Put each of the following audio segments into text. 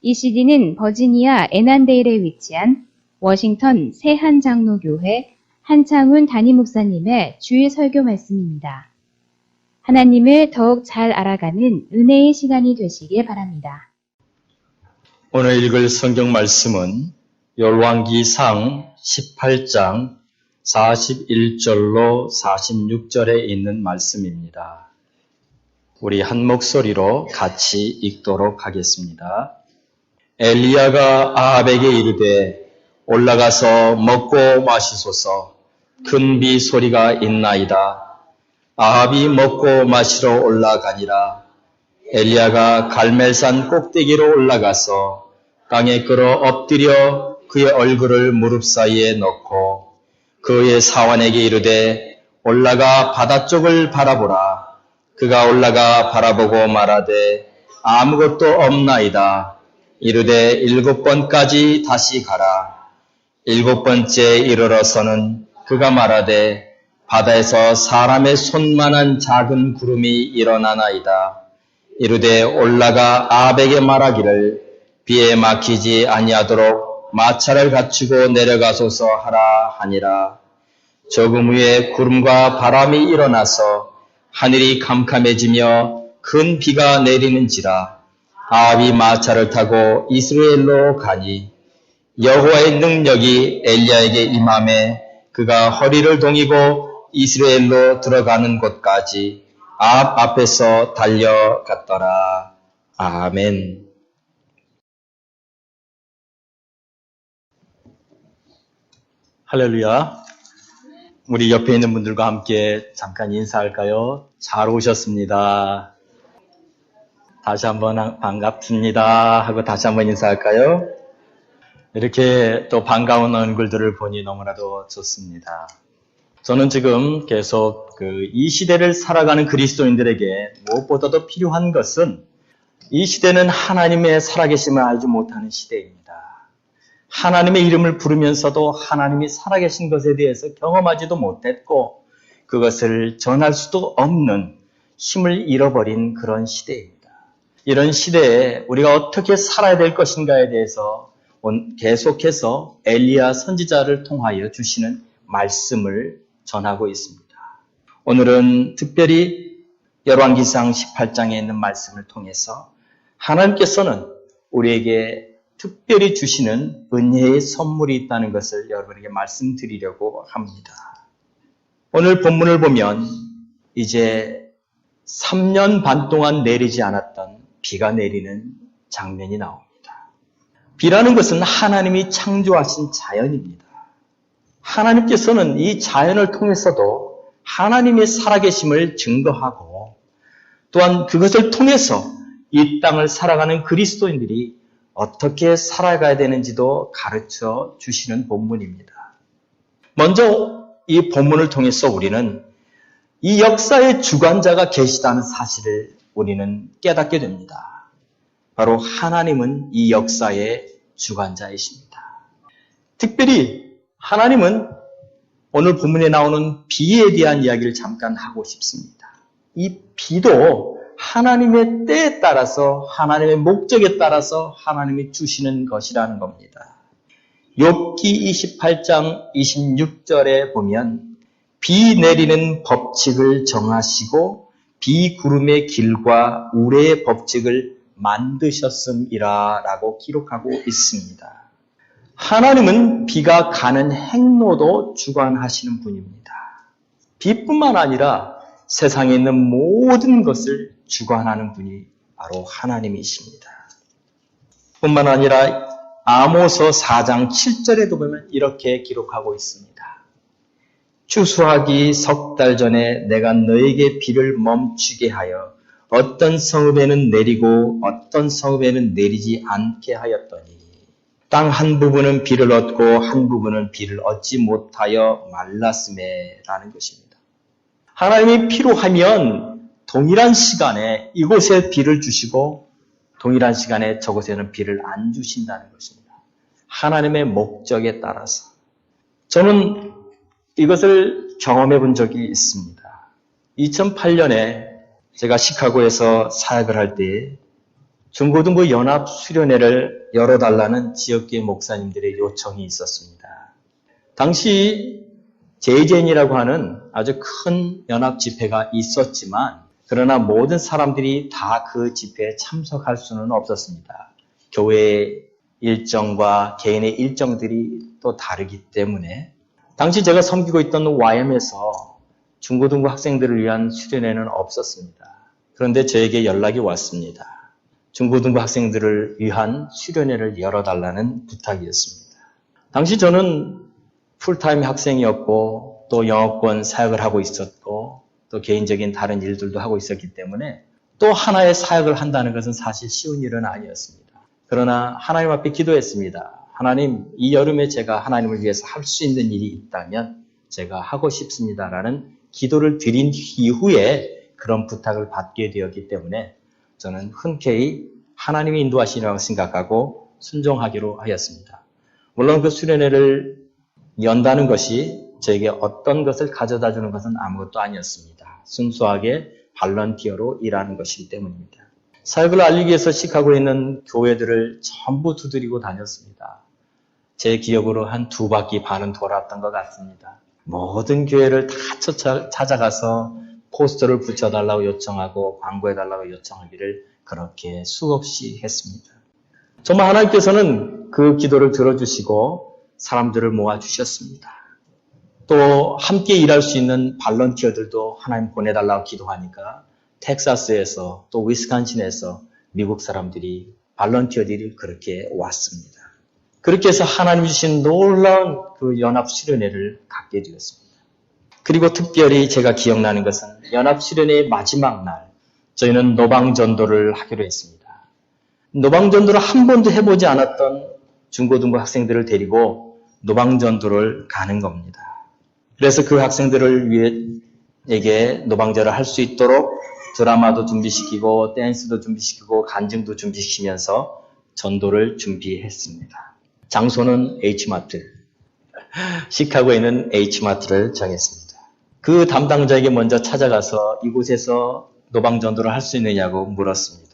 이 CD는 버지니아 애난데일에 위치한 워싱턴 새한장로교회 한창훈 담임 목사님의 주일 설교 말씀입니다. 하나님을 더욱 잘 알아가는 은혜의 시간이 되시길 바랍니다. 오늘 읽을 성경 말씀은 열왕기상 18장 41절로 46절에 있는 말씀입니다. 우리 한 목소리로 같이 읽도록 하겠습니다. 엘리야가 아합에게 이르되 올라가서 먹고 마시소서. 큰 비 소리가 있나이다. 아합이 먹고 마시러 올라가니라. 엘리야가 갈멜산 꼭대기로 올라가서 땅에 끌어 엎드려 그의 얼굴을 무릎 사이에 넣고 그의 사환에게 이르되 올라가 바다 쪽을 바라보라. 그가 올라가 바라보고 말하되 아무것도 없나이다. 이르되 7번까지 다시 가라. 7번째 이르러서는 그가 말하되 바다에서 사람의 손만한 작은 구름이 일어나나이다. 이르되 올라가 아합에게 말하기를 비에 막히지 아니하도록 마차를 갖추고 내려가소서 하라 하니라. 조금 후에 구름과 바람이 일어나서 하늘이 캄캄해지며 큰 비가 내리는지라. 아합이 마차를 타고 이스라엘로 가니 여호와의 능력이 엘리야에게 임하매 그가 허리를 동이고 이스라엘로 들어가는 곳까지 아합 앞에서 달려갔더라. 아멘. 할렐루야. 우리 옆에 있는 분들과 함께 잠깐 인사할까요? 잘 오셨습니다. 다시 한번 반갑습니다 하고 다시 한번 인사할까요? 이렇게 또 반가운 얼굴들을 보니 너무나도 좋습니다. 저는 지금 계속 이 시대를 살아가는 그리스도인들에게 무엇보다도 필요한 것은 이 시대는 하나님의 살아계심을 알지 못하는 시대입니다. 하나님의 이름을 부르면서도 하나님이 살아계신 것에 대해서 경험하지도 못했고 그것을 전할 수도 없는 힘을 잃어버린 그런 시대입니다. 이런 시대에 우리가 어떻게 살아야 될 것인가에 대해서 계속해서 엘리야 선지자를 통하여 주시는 말씀을 전하고 있습니다. 오늘은 특별히 열왕기상 18장에 있는 말씀을 통해서 하나님께서는 우리에게 특별히 주시는 은혜의 선물이 있다는 것을 여러분에게 말씀드리려고 합니다. 오늘 본문을 보면 이제 3년 반 동안 내리지 않았던 비가 내리는 장면이 나옵니다. 비라는 것은 하나님이 창조하신 자연입니다. 하나님께서는 이 자연을 통해서도 하나님의 살아계심을 증거하고 또한 그것을 통해서 이 땅을 살아가는 그리스도인들이 어떻게 살아가야 되는지도 가르쳐 주시는 본문입니다. 먼저 이 본문을 통해서 우리는 이 역사의 주관자가 계시다는 사실을 우리는 깨닫게 됩니다. 바로 하나님은 이 역사의 주관자이십니다. 특별히 하나님은 오늘 본문에 나오는 비에 대한 이야기를 잠깐 하고 싶습니다. 이 비도 하나님의 때에 따라서 하나님의 목적에 따라서 하나님이 주시는 것이라는 겁니다. 욥기 28장 26절에 보면 비 내리는 법칙을 정하시고 비 구름의 길과 우레의 법칙을 만드셨음이라 라고 기록하고 있습니다. 하나님은 비가 가는 행로도 주관하시는 분입니다. 비뿐만 아니라 세상에 있는 모든 것을 주관하는 분이 바로 하나님이십니다. 뿐만 아니라 아모서 4장 7절에도 보면 이렇게 기록하고 있습니다. 추수하기 3달 전에 내가 너에게 비를 멈추게 하여 어떤 성읍에는 내리고 어떤 성읍에는 내리지 않게 하였더니 땅 한 부분은 비를 얻고 한 부분은 비를 얻지 못하여 말랐음에 라는 것입니다. 하나님이 필요하면 동일한 시간에 이곳에 비를 주시고 동일한 시간에 저곳에는 비를 안 주신다는 것입니다. 하나님의 목적에 따라서. 저는 이것을 경험해 본 적이 있습니다. 2008년에 제가 시카고에서 사역을 할 때 중고등부 연합 수련회를 열어달라는 지역교회 목사님들의 요청이 있었습니다. 당시 JJN이라고 하는 아주 큰 연합 집회가 있었지만 그러나 모든 사람들이 다 그 집회에 참석할 수는 없었습니다. 교회의 일정과 개인의 일정들이 또 다르기 때문에 당시 제가 섬기고 있던 YM에서 중고등부 학생들을 위한 수련회는 없었습니다. 그런데 저에게 연락이 왔습니다. 중고등부 학생들을 위한 수련회를 열어달라는 부탁이었습니다. 당시 저는 풀타임 학생이었고 또 영어권 사역을 하고 있었고 또 개인적인 다른 일들도 하고 있었기 때문에 또 하나의 사역을 한다는 것은 사실 쉬운 일은 아니었습니다. 그러나 하나님 앞에 기도했습니다. 하나님, 이 여름에 제가 하나님을 위해서 할 수 있는 일이 있다면 제가 하고 싶습니다라는 기도를 드린 이후에 그런 부탁을 받게 되었기 때문에 저는 흔쾌히 하나님이 인도하시라고 생각하고 순종하기로 하였습니다. 물론 그 수련회를 연다는 것이 저에게 어떤 것을 가져다 주는 것은 아무것도 아니었습니다. 순수하게 발런티어로 일하는 것이기 때문입니다. 사역을 알리기 위해서 시카고에 있는 교회들을 전부 두드리고 다녔습니다. 제 기억으로 한 2바퀴 반은 돌았던 것 같습니다. 모든 교회를 다 찾아가서 포스터를 붙여달라고 요청하고 광고해달라고 요청하기를 그렇게 수없이 했습니다. 정말 하나님께서는 그 기도를 들어주시고 사람들을 모아주셨습니다. 또 함께 일할 수 있는 발런티어들도 하나님 보내달라고 기도하니까 텍사스에서 또 위스콘신에서 미국 사람들이 발런티어들이 그렇게 왔습니다. 그렇게 해서 하나님 주신 놀라운 그 연합 수련회를 갖게 되었습니다. 그리고 특별히 제가 기억나는 것은 연합 수련회의 마지막 날 저희는 노방전도를 하기로 했습니다. 노방전도를 한 번도 해보지 않았던 중고등부 학생들을 데리고 노방전도를 가는 겁니다. 그래서 그 학생들을 위해 노방전을 할 수 있도록 드라마도 준비시키고 댄스도 준비시키고 간증도 준비시키면서 전도를 준비했습니다. 장소는 H마트, 시카고에 있는 H마트를 정했습니다. 그 담당자에게 먼저 찾아가서 이곳에서 노방전도를 할 수 있느냐고 물었습니다.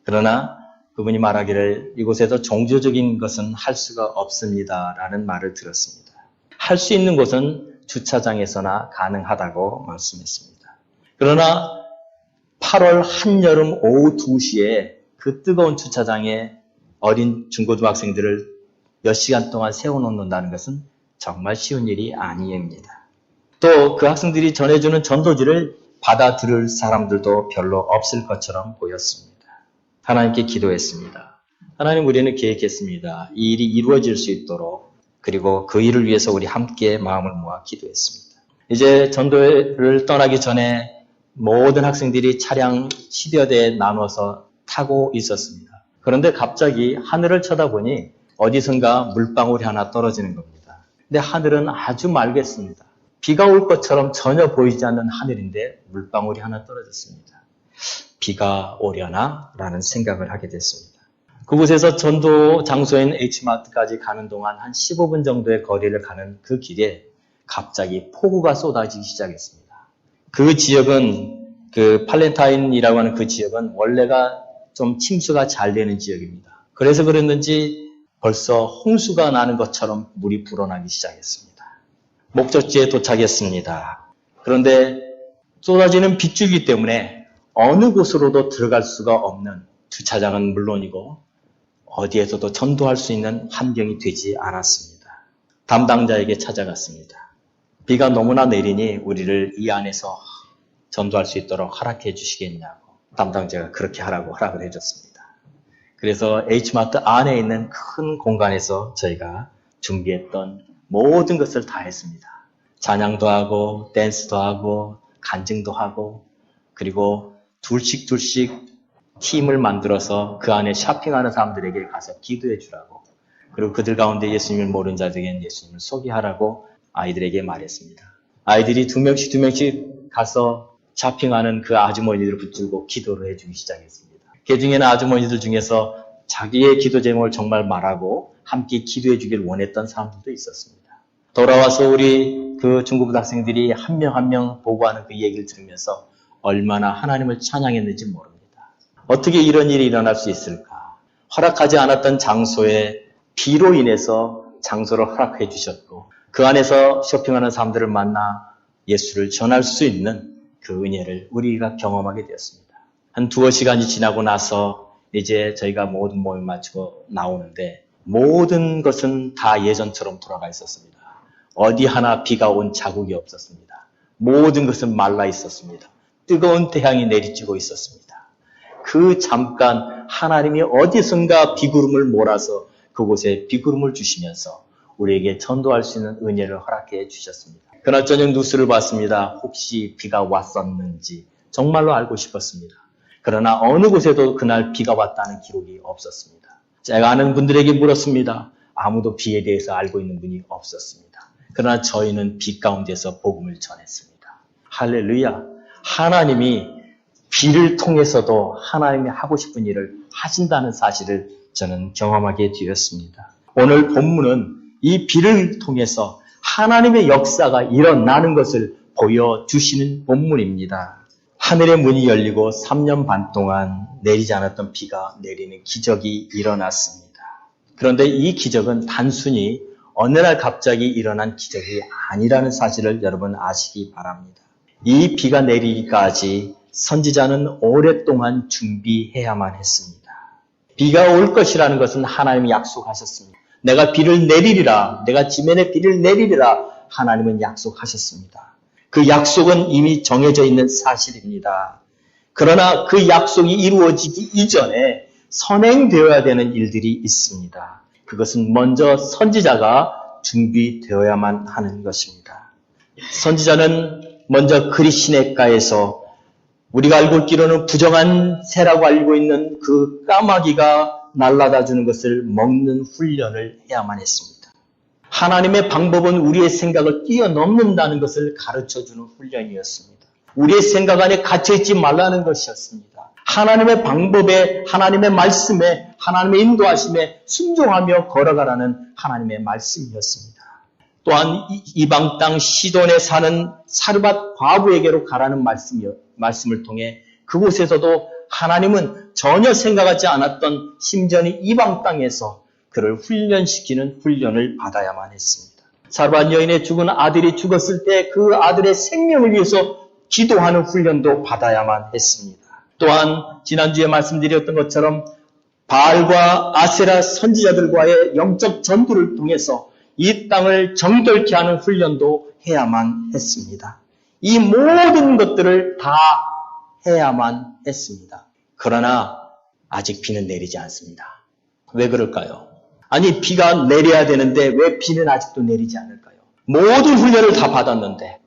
그러나 그분이 말하기를 이곳에서 종교적인 것은 할 수가 없습니다 라는 말을 들었습니다. 할 수 있는 곳은 주차장에서나 가능하다고 말씀했습니다. 그러나 8월 한여름 오후 2시에 그 뜨거운 주차장에 어린 중고등학생들을 몇 시간 동안 세워놓는다는 것은 정말 쉬운 일이 아닙니다. 또 그 학생들이 전해주는 전도지를 받아들일 사람들도 별로 없을 것처럼 보였습니다. 하나님께 기도했습니다. 하나님, 우리는 계획했습니다. 이 일이 이루어질 수 있도록, 그리고 그 일을 위해서 우리 함께 마음을 모아 기도했습니다. 이제 전도를 떠나기 전에 모든 학생들이 차량 10여 대에 나눠서 타고 있었습니다. 그런데 갑자기 하늘을 쳐다보니 어디선가 물방울이 하나 떨어지는 겁니다. 근데 하늘은 아주 맑았습니다. 비가 올 것처럼 전혀 보이지 않는 하늘인데 물방울이 하나 떨어졌습니다. 비가 오려나? 라는 생각을 하게 됐습니다. 그곳에서 전도 장소인 H마트까지 가는 동안 한 15분 정도의 거리를 가는 그 길에 갑자기 폭우가 쏟아지기 시작했습니다. 그 지역은, 그 팔렌타인이라고 하는 그 지역은 원래가 좀 침수가 잘 되는 지역입니다. 그래서 그랬는지 벌써 홍수가 나는 것처럼 물이 불어나기 시작했습니다. 목적지에 도착했습니다. 그런데 쏟아지는 빗줄기 때문에 어느 곳으로도 들어갈 수가 없는 주차장은 물론이고 어디에서도 전도할 수 있는 환경이 되지 않았습니다. 담당자에게 찾아갔습니다. 비가 너무나 내리니 우리를 이 안에서 전도할 수 있도록 허락해 주시겠냐고 담당자가 그렇게 하라고 허락을 해줬습니다. 그래서 H마트 안에 있는 큰 공간에서 저희가 준비했던 모든 것을 다 했습니다. 찬양도 하고 댄스도 하고 간증도 하고 그리고 둘씩 팀을 만들어서 그 안에 쇼핑하는 사람들에게 가서 기도해 주라고, 그리고 그들 가운데 예수님을 모르는 자들에게는 예수님을 소개하라고 아이들에게 말했습니다. 아이들이 두 명씩 가서 쇼핑하는 그 아주머니들을 붙들고 기도를 해주기 시작했습니다. 그 중에는 아주머니들 중에서 자기의 기도 제목을 정말 말하고 함께 기도해 주길 원했던 사람들도 있었습니다. 돌아와서 우리 그 중고등부 학생들이 한 명 한 명 보고하는 그 얘기를 들으면서 얼마나 하나님을 찬양했는지 모릅니다. 어떻게 이런 일이 일어날 수 있을까? 허락하지 않았던 장소에 비로 인해서 장소를 허락해 주셨고 그 안에서 쇼핑하는 사람들을 만나 예수를 전할 수 있는 그 은혜를 우리가 경험하게 되었습니다. 한 두어 시간이 지나고 나서 이제 저희가 모든 모임을 마치고 나오는데 모든 것은 다 예전처럼 돌아가 있었습니다. 어디 하나 비가 온 자국이 없었습니다. 모든 것은 말라 있었습니다. 뜨거운 태양이 내리쬐고 있었습니다. 그 잠깐 하나님이 어디선가 비구름을 몰아서 그곳에 비구름을 주시면서 우리에게 전도할 수 있는 은혜를 허락해 주셨습니다. 그날 저녁 뉴스를 봤습니다. 혹시 비가 왔었는지 정말로 알고 싶었습니다. 그러나 어느 곳에도 그날 비가 왔다는 기록이 없었습니다. 제가 아는 분들에게 물었습니다. 아무도 비에 대해서 알고 있는 분이 없었습니다. 그러나 저희는 비 가운데서 복음을 전했습니다. 할렐루야. 하나님이 비를 통해서도 하나님이 하고 싶은 일을 하신다는 사실을 저는 경험하게 되었습니다. 오늘 본문은 이 비를 통해서 하나님의 역사가 일어나는 것을 보여주시는 본문입니다. 하늘의 문이 열리고 3년 반 동안 내리지 않았던 비가 내리는 기적이 일어났습니다. 그런데 이 기적은 단순히 어느 날 갑자기 일어난 기적이 아니라는 사실을 여러분 아시기 바랍니다. 이 비가 내리기까지 선지자는 오랫동안 준비해야만 했습니다. 비가 올 것이라는 것은 하나님이 약속하셨습니다. 내가 비를 내리리라, 내가 지면에 비를 내리리라 하나님은 약속하셨습니다. 그 약속은 이미 정해져 있는 사실입니다. 그러나 그 약속이 이루어지기 이전에 선행되어야 되는 일들이 있습니다. 그것은 먼저 선지자가 준비되어야만 하는 것입니다. 선지자는 먼저 그리 시냇가에서 우리가 알고 있기로는 부정한 새라고 알고 있는 그 까마귀가 날아다 주는 것을 먹는 훈련을 해야만 했습니다. 하나님의 방법은 우리의 생각을 뛰어넘는다는 것을 가르쳐주는 훈련이었습니다. 우리의 생각 안에 갇혀있지 말라는 것이었습니다. 하나님의 방법에, 하나님의 말씀에, 하나님의 인도하심에 순종하며 걸어가라는 하나님의 말씀이었습니다. 또한 이방 땅 시돈에 사는 사르밧 과부에게로 가라는 말씀을 통해 그곳에서도 하나님은 전혀 생각하지 않았던 심전이 이방 땅에서 그를 훈련시키는 훈련을 받아야만 했습니다. 사르밧 여인의 죽은 아들이 죽었을 때 그 아들의 생명을 위해서 기도하는 훈련도 받아야만 했습니다. 또한 지난주에 말씀드렸던 것처럼 바알과 아세라 선지자들과의 영적 전투를 통해서 이 땅을 정결케 하는 훈련도 해야만 했습니다. 이 모든 것들을 다 해야만 했습니다. 그러나 아직 비는 내리지 않습니다. 왜 그럴까요? 아니 비가 내려야 되는데 왜 비는 아직도 내리지 않을까요? 모든 훈련을 다 받았는데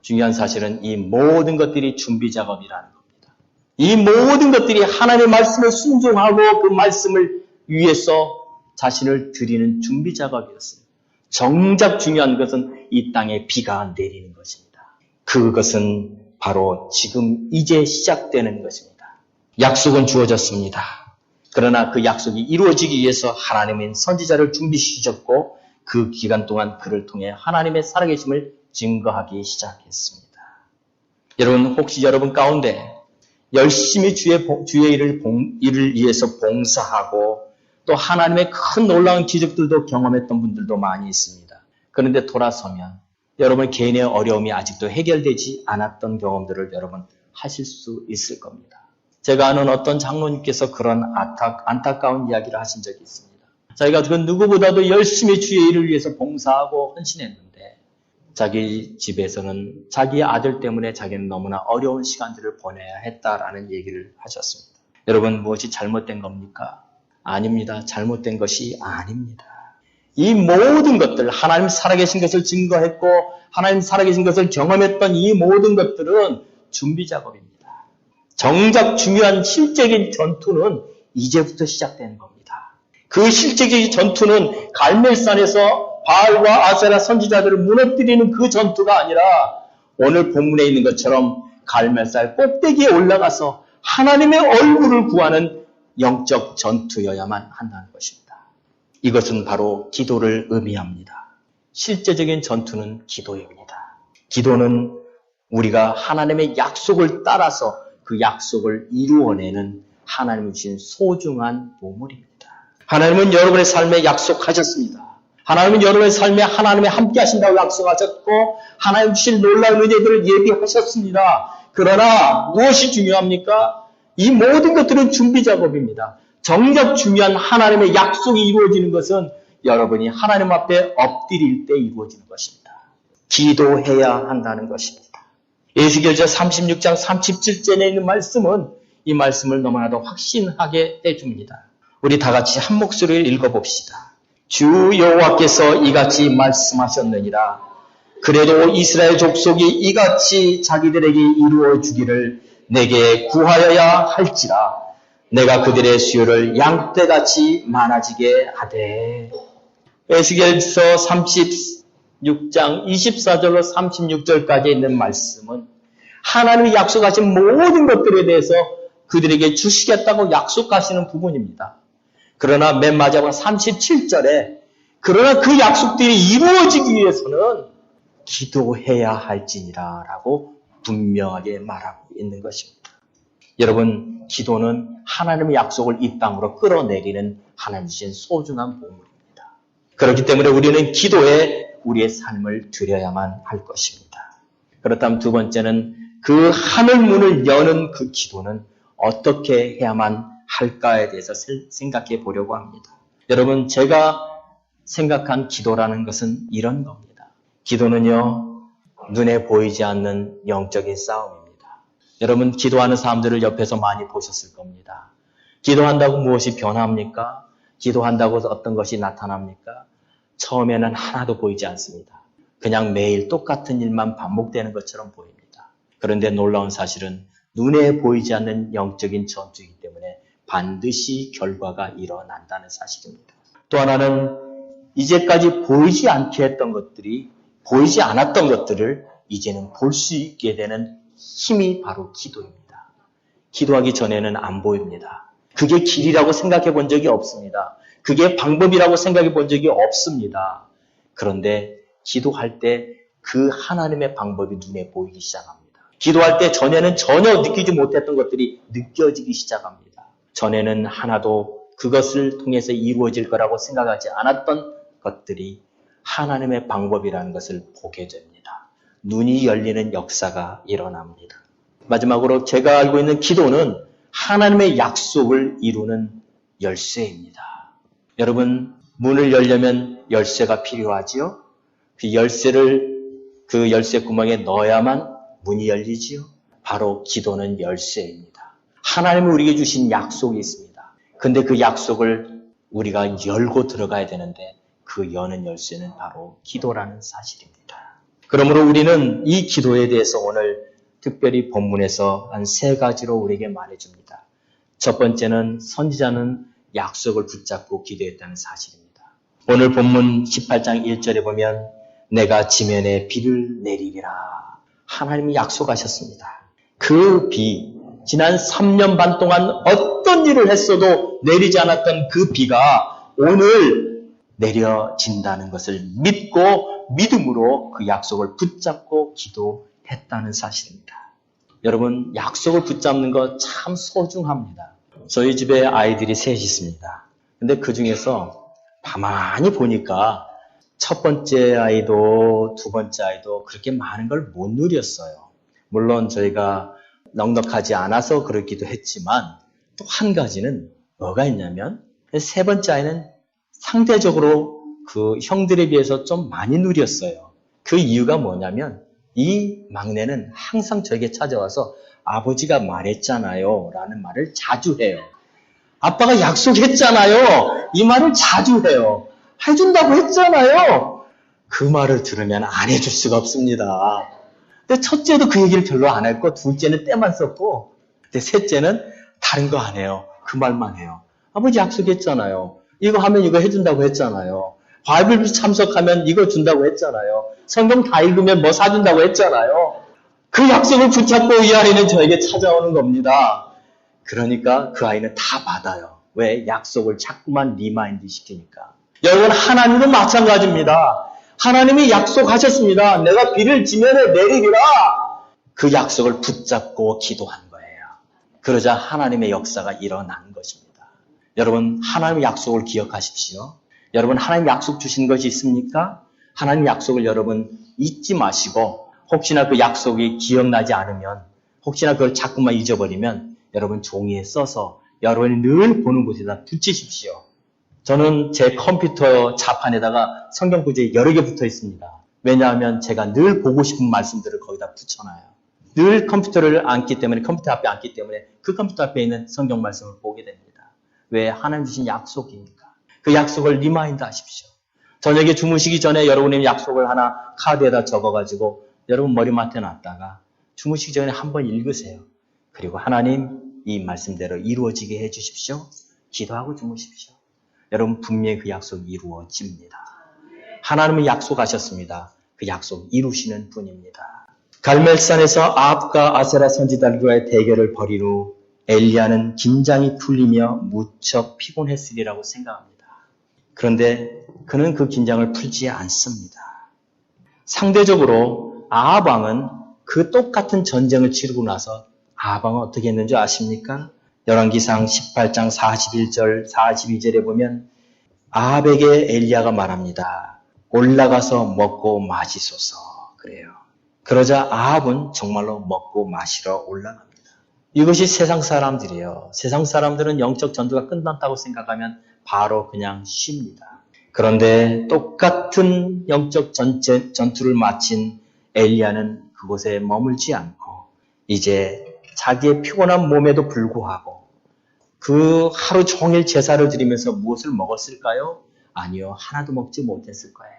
중요한 사실은 이 모든 것들이 준비 작업이라는 겁니다. 이 모든 것들이 하나님의 말씀을 순종하고 그 말씀을 위해서 자신을 드리는 준비 작업이었습니다. 정작 중요한 것은 이 땅에 비가 내리는 것입니다. 그것은 바로 지금 이제 시작되는 것입니다. 약속은 주어졌습니다. 그러나 그 약속이 이루어지기 위해서 하나님은 선지자를 준비시켰고 그 기간 동안 그를 통해 하나님의 살아계심을 증거하기 시작했습니다. 여러분 혹시 여러분 가운데 열심히 주의 일을 위해서 봉사하고 또 하나님의 큰 놀라운 기적들도 경험했던 분들도 많이 있습니다. 그런데 돌아서면 여러분 개인의 어려움이 아직도 해결되지 않았던 경험들을 여러분 하실 수 있을 겁니다. 제가 아는 어떤 장로님께서 그런 안타까운 이야기를 하신 적이 있습니다. 자기가 그 누구보다도 열심히 주의 일을 위해서 봉사하고 헌신했는데 자기 집에서는 자기 아들 때문에 자기는 너무나 어려운 시간들을 보내야 했다라는 얘기를 하셨습니다. 여러분 무엇이 잘못된 겁니까? 아닙니다. 잘못된 것이 아닙니다. 이 모든 것들, 하나님 살아계신 것을 증거했고 하나님 살아계신 것을 경험했던 이 모든 것들은 준비 작업입니다. 정작 중요한 실제적인 전투는 이제부터 시작되는 겁니다. 그 실제적인 전투는 갈멜산에서 바알과 아세라 선지자들을 무너뜨리는 그 전투가 아니라 오늘 본문에 있는 것처럼 갈멜산 꼭대기에 올라가서 하나님의 얼굴을 구하는 영적 전투여야만 한다는 것입니다. 이것은 바로 기도를 의미합니다. 실제적인 전투는 기도입니다. 기도는 우리가 하나님의 약속을 따라서 그 약속을 이루어내는 하나님이 주신 소중한 보물입니다. 하나님은 여러분의 삶에 약속하셨습니다. 하나님은 여러분의 삶에 하나님이 함께 하신다고 약속하셨고 하나님 주신 놀라운 은혜들을 예비하셨습니다. 그러나 무엇이 중요합니까? 이 모든 것들은 준비 작업입니다. 정작 중요한 하나님의 약속이 이루어지는 것은 여러분이 하나님 앞에 엎드릴 때 이루어지는 것입니다. 기도해야 한다는 것입니다. 에스겔서 36장 37절에 있는 말씀은 이 말씀을 너무나도 확신하게 해줍니다. 우리 다 같이 한 목소리를 읽어봅시다. 주 여호와께서 이같이 말씀하셨느니라. 그래도 이스라엘 족속이 이같이 자기들에게 이루어 주기를 내게 구하여야 할지라. 내가 그들의 수요를 양떼같이 많아지게 하되. 에스겔서 36장 24절로 36절까지 있는 말씀은 하나님이 약속하신 모든 것들에 대해서 그들에게 주시겠다고 약속하시는 부분입니다. 그러나 맨 마지막 37절에 그러나 그 약속들이 이루어지기 위해서는 기도해야 할지니라 라고 분명하게 말하고 있는 것입니다. 여러분, 기도는 하나님의 약속을 이 땅으로 끌어내리는 하나님 주신 소중한 보물입니다. 그렇기 때문에 우리는 기도에 우리의 삶을 드려야만 할 것입니다. 그렇다면 두 번째는 그 하늘문을 여는 그 기도는 어떻게 해야만 할까에 대해서 생각해 보려고 합니다. 여러분, 제가 생각한 기도라는 것은 이런 겁니다. 기도는요, 눈에 보이지 않는 영적인 싸움입니다. 여러분, 기도하는 사람들을 옆에서 많이 보셨을 겁니다. 기도한다고 무엇이 변합니까? 기도한다고 어떤 것이 나타납니까? 처음에는 하나도 보이지 않습니다. 그냥 매일 똑같은 일만 반복되는 것처럼 보입니다. 그런데 놀라운 사실은 눈에 보이지 않는 영적인 전투이기 때문에 반드시 결과가 일어난다는 사실입니다. 또 하나는 이제까지 보이지 않게 했던 것들이 보이지 않았던 것들을 이제는 볼 수 있게 되는 힘이 바로 기도입니다. 기도하기 전에는 안 보입니다. 그게 길이라고 생각해 본 적이 없습니다. 그게 방법이라고 생각해 본 적이 없습니다. 그런데 기도할 때 그 하나님의 방법이 눈에 보이기 시작합니다. 기도할 때 전에는 전혀 느끼지 못했던 것들이 느껴지기 시작합니다. 전에는 하나도 그것을 통해서 이루어질 거라고 생각하지 않았던 것들이 하나님의 방법이라는 것을 보게 됩니다. 눈이 열리는 역사가 일어납니다. 마지막으로 제가 알고 있는 기도는 하나님의 약속을 이루는 열쇠입니다. 여러분, 문을 열려면 열쇠가 필요하지요? 그 열쇠 구멍에 넣어야만 문이 열리지요? 바로 기도는 열쇠입니다. 하나님이 우리에게 주신 약속이 있습니다. 근데 그 약속을 우리가 열고 들어가야 되는데 그 여는 열쇠는 바로 기도라는 사실입니다. 그러므로 우리는 이 기도에 대해서 오늘 특별히 본문에서 한 3가지로 우리에게 말해줍니다. 첫 번째는 선지자는 약속을 붙잡고 기도했다는 사실입니다. 오늘 본문 18장 1절에 보면 내가 지면에 비를 내리리라. 하나님이 약속하셨습니다. 그 비, 지난 3년 반 동안 어떤 일을 했어도 내리지 않았던 그 비가 오늘 내려진다는 것을 믿고 믿음으로 그 약속을 붙잡고 기도했다는 사실입니다. 여러분, 약속을 붙잡는 거 참 소중합니다. 저희 집에 아이들이 셋이 있습니다. 근데 그 중에서 가만히 보니까 첫 번째 아이도 두 번째 아이도 그렇게 많은 걸 못 누렸어요. 물론 저희가 넉넉하지 않아서 그렇기도 했지만 또 한 가지는 뭐가 있냐면 세 번째 아이는 상대적으로 그 형들에 비해서 좀 많이 누렸어요. 그 이유가 뭐냐면 이 막내는 항상 저에게 찾아와서 아버지가 말했잖아요 라는 말을 자주 해요. 아빠가 약속했잖아요. 이 말을 자주 해요. 해준다고 했잖아요. 그 말을 들으면 안 해줄 수가 없습니다. 근데 첫째도 그 얘기를 별로 안 했고 둘째는 때만 썼고 근데 셋째는 다른 거 안 해요. 그 말만 해요. 아버지 약속했잖아요. 이거 하면 이거 해준다고 했잖아요. 바이블 참석하면 이거 준다고 했잖아요. 성경 다 읽으면 뭐 사준다고 했잖아요. 그 약속을 붙잡고 이 아이는 저에게 찾아오는 겁니다. 그러니까 그 아이는 다 받아요. 왜? 약속을 자꾸만 리마인드 시키니까. 여러분, 하나님도 마찬가지입니다. 하나님이 약속하셨습니다. 내가 비를 지면에 내리리라. 그 약속을 붙잡고 기도한 거예요. 그러자 하나님의 역사가 일어난 것입니다. 여러분, 하나님의 약속을 기억하십시오. 여러분, 하나님 약속 주신 것이 있습니까? 하나님 약속을 여러분 잊지 마시고, 혹시나 그 약속이 기억나지 않으면, 혹시나 그걸 자꾸만 잊어버리면 여러분 종이에 써서 여러분이 늘 보는 곳에다 붙이십시오. 저는 제 컴퓨터 자판에다가 성경 구절이 여러 개 붙어 있습니다. 왜냐하면 제가 늘 보고 싶은 말씀들을 거기다 붙여놔요. 늘 컴퓨터를 앉기 때문에, 컴퓨터 앞에 앉기 때문에 그 컴퓨터 앞에 있는 성경 말씀을 보게 됩니다. 왜? 하나님 주신 약속이니까. 그 약속을 리마인드 하십시오. 저녁에 주무시기 전에 여러분의 약속을 하나 카드에다 적어가지고 여러분 머리맡에 놨다가 주무시기 전에 한번 읽으세요. 그리고 하나님, 이 말씀대로 이루어지게 해주십시오. 기도하고 주무십시오. 여러분, 분명히 그 약속이 이루어집니다. 하나님은 약속하셨습니다. 그 약속 이루시는 분입니다. 갈멜산에서 아합과 아세라 선지자들과의 대결을 벌인 후 엘리야는 긴장이 풀리며 무척 피곤했으리라고 생각합니다. 그런데 그는 그 긴장을 풀지 않습니다. 상대적으로 아합 왕은 그 똑같은 전쟁을 치르고 나서 아합 왕은 어떻게 했는지 아십니까? 열왕기상 18장 41절, 42절에 보면 아합에게 엘리야가 말합니다. 올라가서 먹고 마시소서. 그래요. 그러자 아합은 정말로 먹고 마시러 올라갑니다. 이것이 세상 사람들이에요. 세상 사람들은 영적 전투가 끝났다고 생각하면 바로 그냥 쉽니다. 그런데 똑같은 영적 전투를 마친 엘리야는 그곳에 머물지 않고 이제 자기의 피곤한 몸에도 불구하고 그 하루 종일 제사를 드리면서 무엇을 먹었을까요? 아니요, 하나도 먹지 못했을 거예요.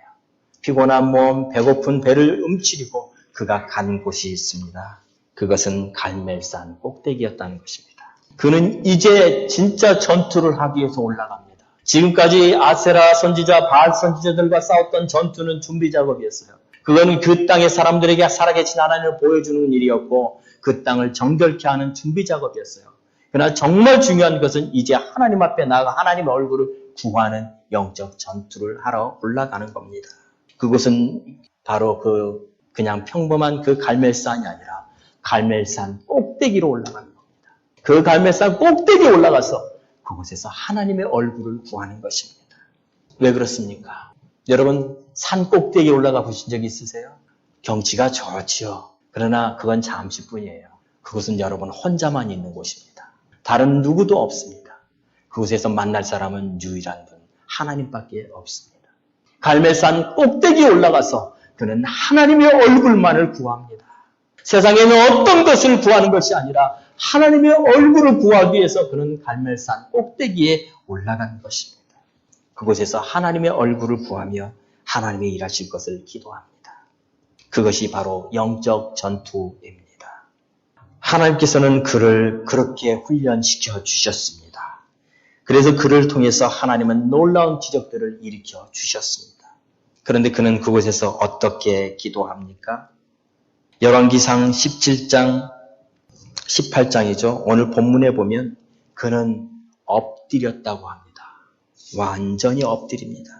피곤한 몸, 배고픈 배를 움츠리고 그가 간 곳이 있습니다. 그것은 갈멜산 꼭대기였다는 것입니다. 그는 이제 진짜 전투를 하기 위해서 올라갑니다. 지금까지 아세라 선지자, 바알 선지자들과 싸웠던 전투는 준비 작업이었어요. 그건 그 땅의 사람들에게 살아계신 하나님을 보여주는 일이었고 그 땅을 정결케 하는 준비 작업이었어요. 그러나 정말 중요한 것은 이제 하나님 앞에 나아가 하나님의 얼굴을 구하는 영적 전투를 하러 올라가는 겁니다. 그것은 바로 그냥 평범한 그 갈멜산이 아니라 갈멜산 꼭대기로 올라가는 겁니다. 그 갈멜산 꼭대기에 올라가서 그곳에서 하나님의 얼굴을 구하는 것입니다. 왜 그렇습니까? 여러분, 산 꼭대기에 올라가 보신 적 있으세요? 경치가 좋지요. 그러나 그건 잠시뿐이에요. 그것은 여러분 혼자만 있는 곳입니다. 다른 누구도 없습니다. 그곳에서 만날 사람은 유일한 분, 하나님밖에 없습니다. 갈멜산 꼭대기에 올라가서 그는 하나님의 얼굴만을 구합니다. 세상에는 어떤 것을 구하는 것이 아니라 하나님의 얼굴을 구하기 위해서 그는 갈멜산 꼭대기에 올라가는 것입니다. 그곳에서 하나님의 얼굴을 구하며 하나님이 일하실 것을 기도합니다. 그것이 바로 영적 전투입니다. 하나님께서는 그를 그렇게 훈련시켜 주셨습니다. 그래서 그를 통해서 하나님은 놀라운 기적들을 일으켜 주셨습니다. 그런데 그는 그곳에서 어떻게 기도합니까? 열왕기상 17장, 18장이죠. 오늘 본문에 보면 그는 엎드렸다고 합니다. 완전히 엎드립니다.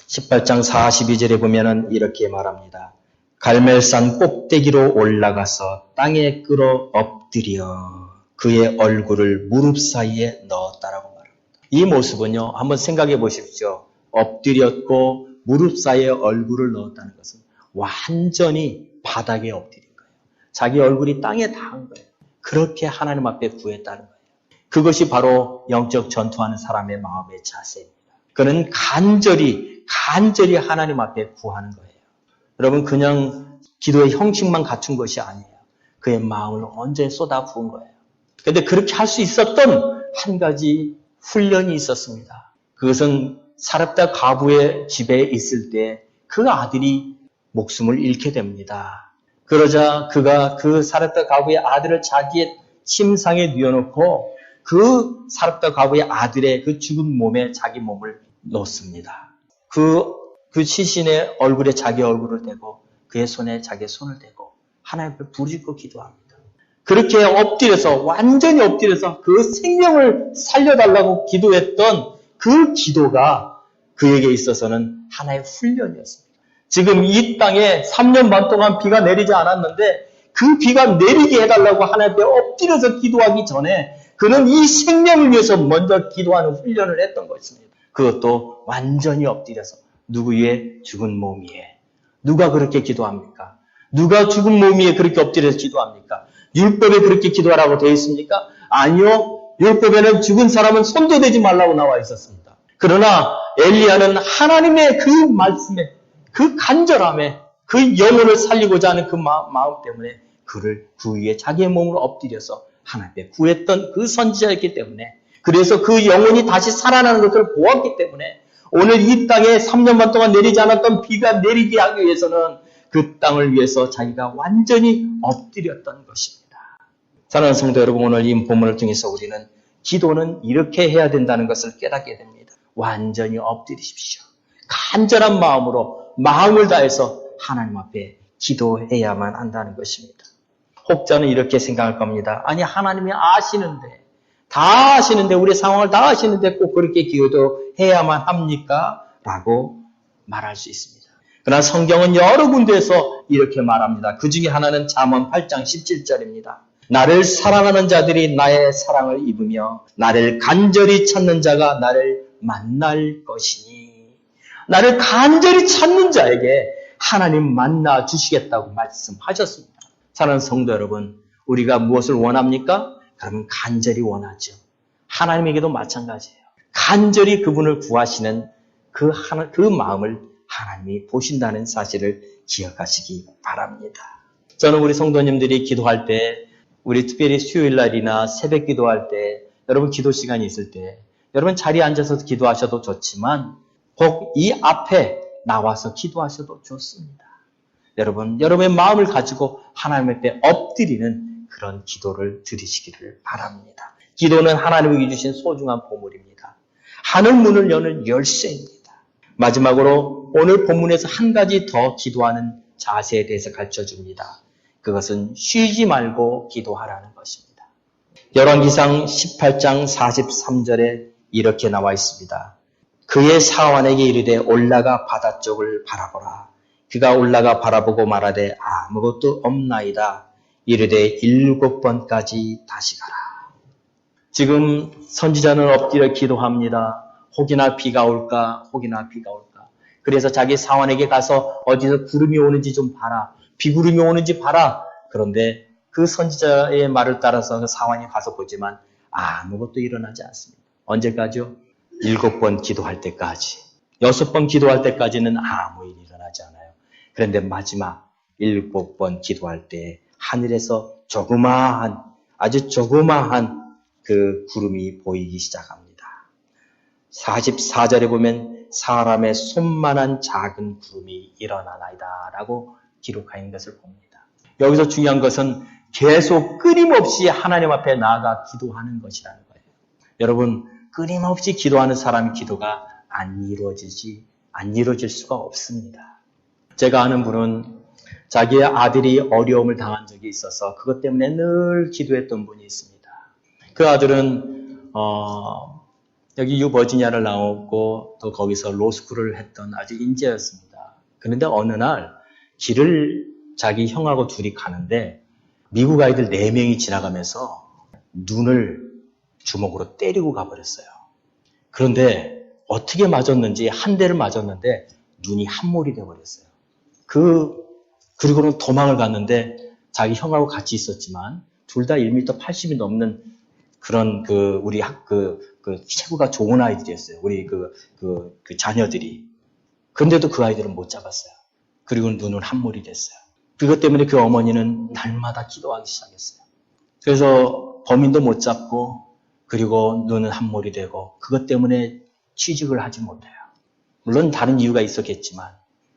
18장 42절에 보면 이렇게 말합니다. 갈멜산 꼭대기로 올라가서 땅에 끌어 엎드려 그의 얼굴을 무릎 사이에 넣었다라고 말합니다. 이 모습은요, 한번 생각해 보십시오. 엎드렸고 무릎 사이에 얼굴을 넣었다는 것은 완전히 바닥에 엎드린 거예요. 자기 얼굴이 땅에 닿은 거예요. 그렇게 하나님 앞에 구했다는 거예요. 그것이 바로 영적 전투하는 사람의 마음의 자세입니다. 그는 간절히 하나님 앞에 구하는 거예요. 여러분, 그냥 기도의 형식만 갖춘 것이 아니에요. 그의 마음을 언제 쏟아 부은 거예요. 그런데 그렇게 할 수 있었던 한 가지 훈련이 있었습니다. 그것은 사렙다 과부의 집에 있을 때 그 아들이 목숨을 잃게 됩니다. 그러자 그가 그 사렙다 과부의 아들을 자기의 침상에 뉘어놓고 그 사렙다 과부의 아들의 그 죽은 몸에 자기 몸을 놓습니다. 그 시신의 얼굴에 자기 얼굴을 대고 그의 손에 자기 손을 대고 하나님 앞에 부르짖고 기도합니다. 그렇게 엎드려서 완전히 엎드려서 그 생명을 살려달라고 기도했던 그 기도가 그에게 있어서는 하나의 훈련이었습니다. 지금 이 땅에 3년 반 동안 비가 내리지 않았는데 그 비가 내리게 해달라고 하나님께 엎드려서 기도하기 전에 그는 이 생명을 위해서 먼저 기도하는 훈련을 했던 것입니다. 그것도 완전히 엎드려서 누구 위에? 죽은 몸 위에. 누가 그렇게 기도합니까? 누가 죽은 몸 위에 그렇게 엎드려서 기도합니까? 율법에 그렇게 기도하라고 되어 있습니까? 아니요. 율법에는 죽은 사람은 손도 대지 말라고 나와 있었습니다. 그러나 엘리야는 하나님의 그 말씀에, 그 간절함에, 그 영혼을 살리고자 하는 그 마음 때문에 그를 그 위에 자기의 몸으로 엎드려서 하나님께 구했던 그 선지자였기 때문에, 그래서 그 영혼이 다시 살아나는 것을 보았기 때문에 오늘 이 땅에 3년 반 동안 내리지 않았던 비가 내리게 하기 위해서는 그 땅을 위해서 자기가 완전히 엎드렸던 것입니다. 사랑하는 성도 여러분, 오늘 이 본문을 통해서 우리는 기도는 이렇게 해야 된다는 것을 깨닫게 됩니다. 완전히 엎드리십시오. 간절한 마음으로 마음을 다해서 하나님 앞에 기도해야만 한다는 것입니다. 혹자는 이렇게 생각할 겁니다. 아니, 하나님이 다 아시는데, 우리 상황을 다 아시는데 꼭 그렇게 기도해야만 합니까? 라고 말할 수 있습니다. 그러나 성경은 여러 군데에서 이렇게 말합니다. 그 중에 하나는 잠언 8장 17절입니다. 나를 사랑하는 자들이 나의 사랑을 입으며 나를 간절히 찾는 자가 나를 만날 것이니. 나를 간절히 찾는 자에게 하나님 만나 주시겠다고 말씀하셨습니다. 사랑하는 성도 여러분, 우리가 무엇을 원합니까? 그러면 간절히 원하죠. 하나님에게도 마찬가지예요. 간절히 그분을 구하시는 그 마음을 하나님이 보신다는 사실을 기억하시기 바랍니다. 저는 우리 성도님들이 기도할 때, 우리 특별히 수요일날이나 새벽 기도할 때, 여러분 기도 시간이 있을 때, 여러분 자리에 앉아서 기도하셔도 좋지만 꼭 이 앞에 나와서 기도하셔도 좋습니다. 여러분, 여러분의 마음을 가지고 하나님 앞에 엎드리는 그런 기도를 드리시기를 바랍니다. 기도는 하나님이 주신 소중한 보물입니다. 하늘 문을 여는 열쇠입니다. 마지막으로 오늘 본문에서 한 가지 더 기도하는 자세에 대해서 가르쳐줍니다. 그것은 쉬지 말고 기도하라는 것입니다. 열왕기상 18장 43절에 이렇게 나와 있습니다. 그의 사환에게 이르되 올라가 바다 쪽을 바라보라. 그가 올라가 바라보고 말하되 아무것도 없나이다. 이르되 7번까지 다시 가라. 지금 선지자는 엎드려 기도합니다. 혹이나 비가 올까, 혹이나 비가 올까. 그래서 자기 사환에게 가서 어디서 구름이 오는지 좀 봐라. 비구름이 오는지 봐라. 그런데 그 선지자의 말을 따라서 그 사환이 가서 보지만 아무것도 일어나지 않습니다. 언제까지요? 7번 기도할 때까지. 6번 기도할 때까지는 아무 일이 일어나지 않아요. 그런데 마지막 7번 기도할 때 하늘에서 아주 조그마한 그 구름이 보이기 시작합니다. 44절에 보면 사람의 손만한 작은 구름이 일어나나이다 라고 기록하여 있는 것을 봅니다. 여기서 중요한 것은 계속 끊임없이 하나님 앞에 나아가 기도하는 것이라는 거예요. 여러분, 끊임없이 기도하는 사람의 기도가 안 이루어질 수가 없습니다. 제가 아는 분은 자기의 아들이 어려움을 당한 적이 있어서 그것 때문에 늘 기도했던 분이 있습니다. 그 아들은 여기 유버지니아를 나오고 또 거기서 로스쿨을 했던 아주 인재였습니다. 그런데 어느 날 길을 자기 형하고 둘이 가는데 미국 아이들 4명이 지나가면서 눈을 주먹으로 때리고 가버렸어요. 그런데 어떻게 맞았는지 한 대를 맞았는데 눈이 한몰이 돼버렸어요. 그리고는 도망을 갔는데 자기 형하고 같이 있었지만 둘 다 1m 80이 넘는 그런 우리 체구가 좋은 아이들이었어요. 우리 그 자녀들이. 그런데도 그 아이들은 못 잡았어요. 그리고 눈은 한몰이 됐어요. 그것 때문에 그 어머니는 날마다 기도하기 시작했어요. 그래서 범인도 못 잡고 그리고 눈은 한몰이 되고 그것 때문에 취직을 하지 못해요. 물론 다른 이유가 있었겠지만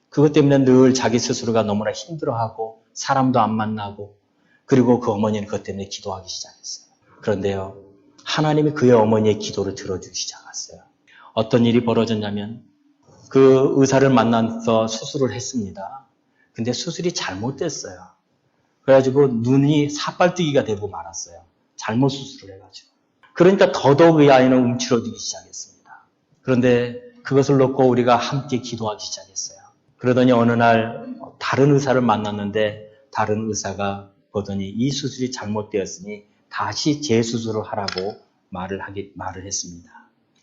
그것 때문에 늘 자기 스스로가 너무나 힘들어하고 사람도 안 만나고 그리고 그 어머니는 그것 때문에 기도하기 시작했어요. 그런데요, 하나님이 그의 어머니의 기도를 들어주기 시작했어요. 어떤 일이 벌어졌냐면 그 의사를 만나서 수술을 했습니다. 근데 수술이 잘못됐어요. 그래가지고 눈이 사빨뜨기가 되고 말았어요. 잘못 수술을 해가지고. 그러니까 더더욱 이 아이는 움츠러들기 시작했습니다. 그런데 그것을 놓고 우리가 함께 기도하기 시작했어요. 그러더니 어느 날 다른 의사를 만났는데 다른 의사가 보더니 이 수술이 잘못되었으니 다시 재수술을 하라고 말을 했습니다.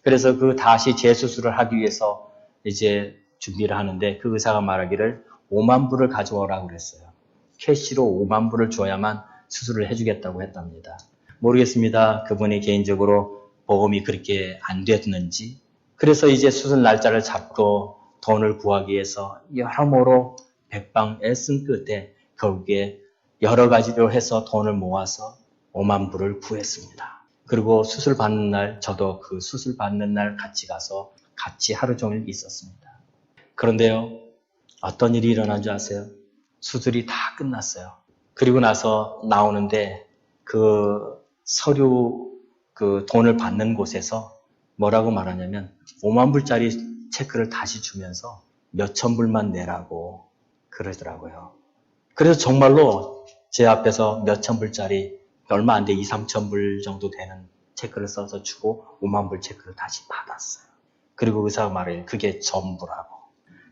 그래서 그 다시 재수술을 하기 위해서 이제 준비를 하는데 그 의사가 말하기를 5만 불을 가져오라고 그랬어요. 캐시로 5만 불을 줘야만 수술을 해주겠다고 했답니다. 모르겠습니다. 그분이 개인적으로 보험이 그렇게 안 됐는지. 그래서 이제 수술 날짜를 잡고 돈을 구하기 위해서 여러모로 백방 애쓴 끝에 결국에 여러 가지로 해서 돈을 모아서 5만 불을 구했습니다. 그리고 수술 받는 날 저도 그 수술 받는 날 같이 가서 같이 하루 종일 있었습니다. 그런데요, 어떤 일이 일어난 줄 아세요? 수술이 다 끝났어요. 그리고 나서 나오는데 그 서류 그 돈을 받는 곳에서 뭐라고 말하냐면 5만 불짜리 체크를 다시 주면서 몇천 불만 내라고 그러더라고요. 그래서 정말로 제 앞에서 몇천 불짜리 얼마 안 돼 2, 3천 불 정도 되는 체크를 써서 주고 5만 불 체크를 다시 받았어요. 그리고 의사가 말해요. 그게 전부라고.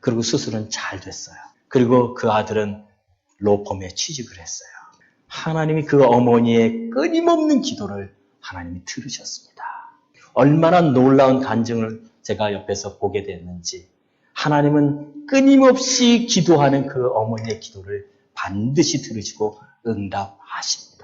그리고 수술은 잘 됐어요. 그리고 그 아들은 로펌에 취직을 했어요. 하나님이 그 어머니의 끊임없는 기도를 하나님이 들으셨습니다. 얼마나 놀라운 간증을 제가 옆에서 보게 됐는지 하나님은 끊임없이 기도하는 그 어머니의 기도를 반드시 들으시고 응답하십니다.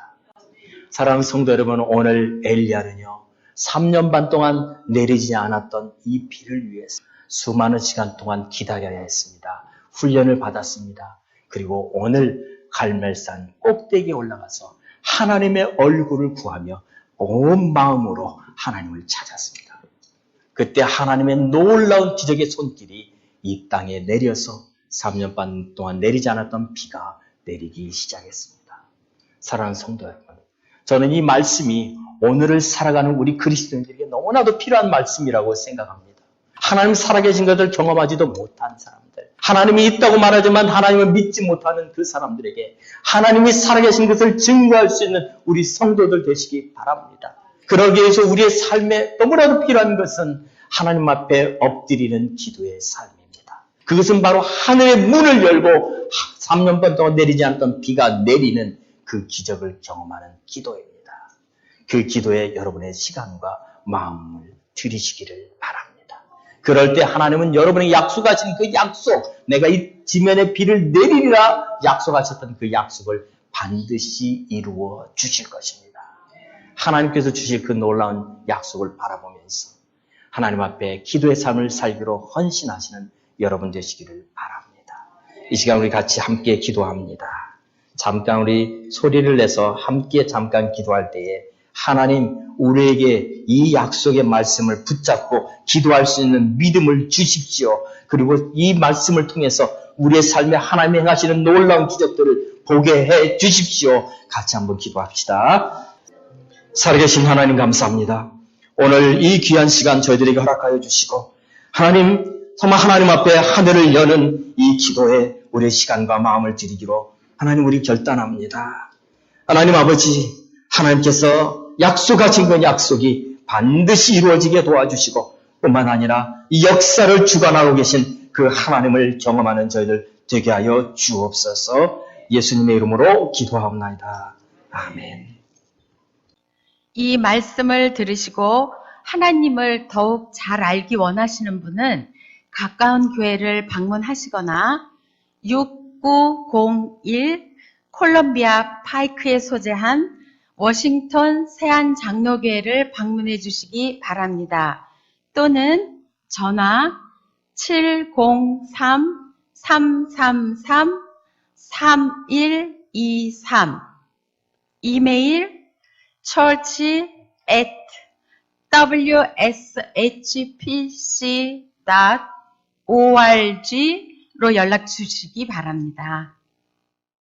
사랑하는 성도 여러분, 오늘 엘리야는요 3년 반 동안 내리지 않았던 이 비를 위해서 수많은 시간 동안 기다려야 했습니다. 훈련을 받았습니다. 그리고 오늘 갈멜산 꼭대기에 올라가서 하나님의 얼굴을 구하며 온 마음으로 하나님을 찾았습니다. 그때 하나님의 놀라운 기적의 손길이 이 땅에 내려서 3년 반 동안 내리지 않았던 비가 내리기 시작했습니다. 사랑하는 성도 여러분, 저는 이 말씀이 오늘을 살아가는 우리 그리스도인들에게 너무나도 필요한 말씀이라고 생각합니다. 하나님 살아계신 것을 경험하지도 못한 사람들, 하나님이 있다고 말하지만 하나님을 믿지 못하는 그 사람들에게 하나님이 살아계신 것을 증거할 수 있는 우리 성도들 되시기 바랍니다. 그러기 위해서 우리의 삶에 너무나도 필요한 것은 하나님 앞에 엎드리는 기도의 삶입니다. 그것은 바로 하늘의 문을 열고 3년 반 동안 내리지 않았던 비가 내리는 그 기적을 경험하는 기도입니다. 그 기도에 여러분의 시간과 마음을 들이시기를 바랍니다. 그럴 때 하나님은 여러분의 약속하신 그 약속, 내가 이 지면에 비를 내리리라 약속하셨던 그 약속을 반드시 이루어 주실 것입니다. 하나님께서 주실 그 놀라운 약속을 바라보면서 하나님 앞에 기도의 삶을 살기로 헌신하시는 여러분 되시기를 바랍니다. 이 시간 우리 같이 함께 기도합니다. 잠깐 우리 소리를 내서 함께 잠깐 기도할 때에 하나님 우리에게 이 약속의 말씀을 붙잡고 기도할 수 있는 믿음을 주십시오. 그리고 이 말씀을 통해서 우리의 삶에 하나님이 행하시는 놀라운 기적들을 보게 해 주십시오. 같이 한번 기도합시다. 살아계신 하나님 감사합니다. 오늘 이 귀한 시간 저희들에게 허락하여 주시고 하나님 정말 하나님 앞에 하늘을 여는 이 기도에 우리의 시간과 마음을 드리기로 하나님 우리 결단합니다. 하나님 아버지 하나님께서 약속하신 그 약속이 반드시 이루어지게 도와주시고 뿐만 아니라 이 역사를 주관하고 계신 그 하나님을 경험하는 저희들 되게 하여 주옵소서. 예수님의 이름으로 기도하옵나이다. 아멘. 이 말씀을 들으시고 하나님을 더욱 잘 알기 원하시는 분은 가까운 교회를 방문하시거나 6901 콜롬비아 파이크에 소재한 워싱턴 세안장로교회를 방문해 주시기 바랍니다. 또는 전화 703-333-3123 이메일 church@wshpc.org로 연락 주시기 바랍니다.